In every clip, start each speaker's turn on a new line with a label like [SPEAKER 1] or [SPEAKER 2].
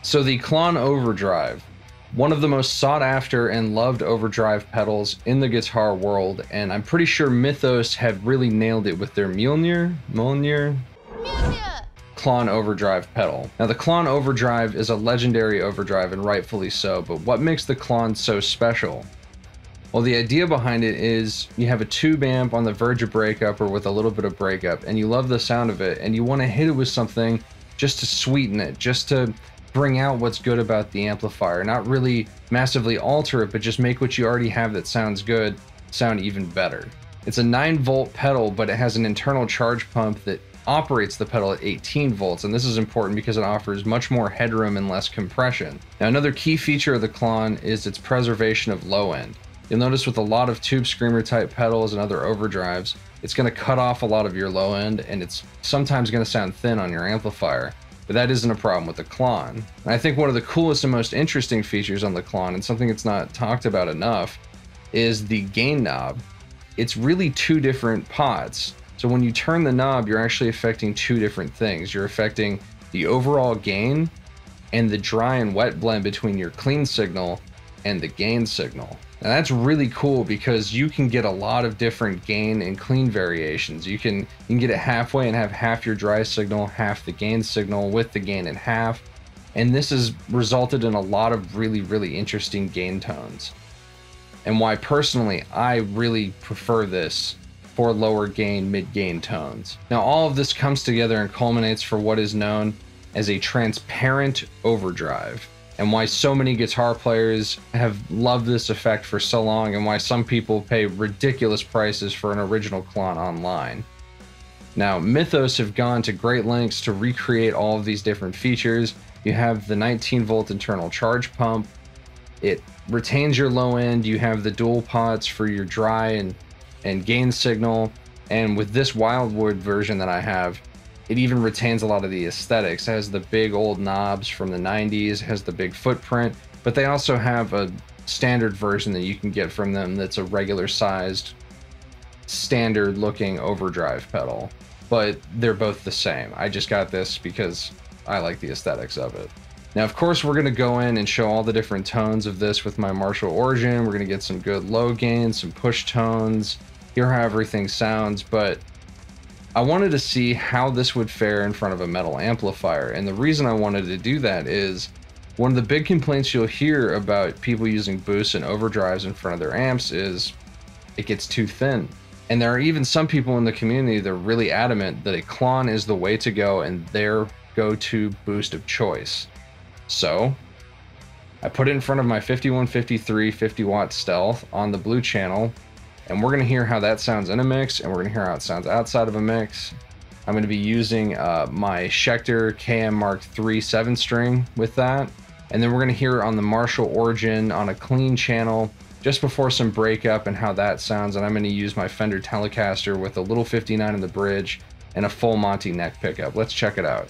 [SPEAKER 1] So the Klon Overdrive, one of the most sought after and loved overdrive pedals in the guitar world, and I'm pretty sure Mythos have really nailed it with their Mjolnir Klon Overdrive pedal. Now the Klon Overdrive is a legendary overdrive, and rightfully so, but what makes the Klon so special? Well, the idea behind it is you have a tube amp on the verge of breakup or with a little bit of breakup, and you love the sound of it, and you want to hit it with something just to sweeten it, just to bring out what's good about the amplifier, not really massively alter it, but just make what you already have that sounds good sound even better. It's a 9-volt pedal, but it has an internal charge pump that operates the pedal at 18 volts, and this is important because it offers much more headroom and less compression. Now, another key feature of the Klon is its preservation of low end. You'll notice with a lot of tube screamer type pedals and other overdrives, it's going to cut off a lot of your low end, and it's sometimes going to sound thin on your amplifier. But that isn't a problem with the Klon. And I think one of the coolest and most interesting features on the Klon, and something that's not talked about enough, is the gain knob. It's really 2 different pots. So when you turn the knob, you're actually affecting 2 different things. You're affecting the overall gain and the dry and wet blend between your clean signal and the gain signal. Now that's really cool because you can get a lot of different gain and clean variations. You can get it halfway and have half your dry signal, half the gain signal, with the gain in half. And this has resulted in a lot of really interesting gain tones. And why personally I really prefer this for lower gain, mid gain tones. Now all of this comes together and culminates for what is known as a transparent overdrive, and why so many guitar players have loved this effect for so long, and why some people pay ridiculous prices for an original Klon online. Now, Mythos have gone to great lengths to recreate all of these different features. You have the 19-volt internal charge pump. It retains your low end. You have the dual pots for your dry and gain signal. And with this Wildwood version that I have, it even retains a lot of the aesthetics. It has the big old knobs from the 90s, has the big footprint, but they also have a standard version that you can get from them that's a regular sized, standard looking overdrive pedal. But they're both the same. I just got this because I like the aesthetics of it. Now, of course, we're gonna go in and show all the different tones of this with my Marshall Origin. We're gonna get some good low gain, some push tones, hear how everything sounds, but I wanted to see how this would fare in front of a metal amplifier. And the reason I wanted to do that is one of the big complaints you'll hear about people using boosts and overdrives in front of their amps is it gets too thin. And there are even some people in the community that are really adamant that a Klon is the way to go and their go-to boost of choice. So I put it in front of my 5153 50-watt Stealth on the blue channel, and we're going to hear how that sounds in a mix, and we're going to hear how it sounds outside of a mix. I'm going to be using my Schecter KM Mark III 7-string with that, and then we're going to hear it on the Marshall Origin on a clean channel just before some breakup and how that sounds. And I'm going to use my Fender Telecaster with a little 59 in the bridge and a full Monty neck pickup. Let's check it out.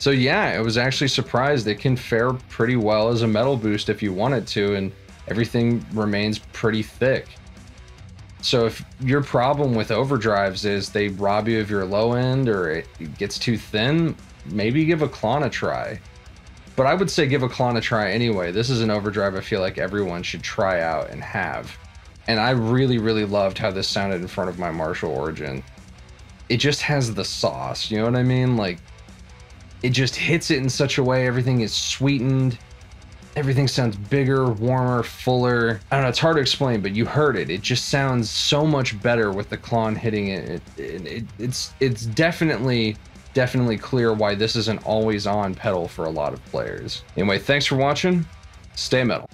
[SPEAKER 1] So yeah, I was actually surprised. It can fare pretty well as a metal boost if you want it to, and everything remains pretty thick. So if your problem with overdrives is they rob you of your low end or it gets too thin, maybe give a Klon a try. But I would say give a Klon a try anyway. This is an overdrive I feel like everyone should try out and have. And I really, really loved how this sounded in front of my Marshall Origin. It just has the sauce, you know what I mean? Like, it just hits it in such a way, everything is sweetened. Everything sounds bigger, warmer, fuller. I don't know, it's hard to explain, but you heard it. It just sounds so much better with the Klon hitting it. It's definitely clear why this is an always-on pedal for a lot of players. Anyway, thanks for watching. Stay metal.